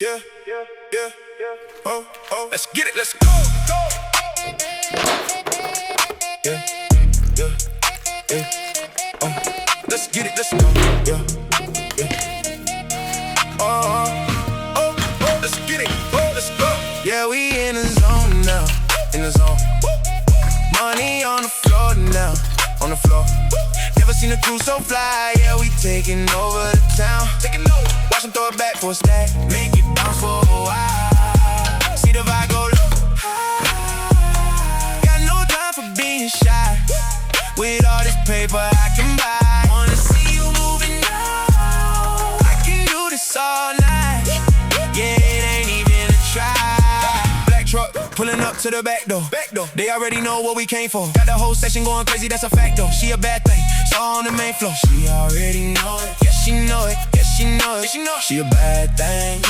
yeah, oh, let's get it, let's go. Yeah, let's get it, let's go. Yeah, let's get it, let's go. Yeah, we in the zone now, in the zone. Money on the floor now, on the floor. Never seen a crew so fly, yeah, we taking over the town. Watch them throw it back for a stack, make it bounce for a while. See the vibe go low. Got no time for being shy. With all this paper I can buy. Wanna see you moving now. I can do this all night. Yeah, it ain't even a try. Black truck pulling up to the back door. They already know what we came for. Got the whole section going crazy, that's a fact though. She a bad thing, so on the main floor. She already know it, yeah she know it, yeah she know it. She a bad thing,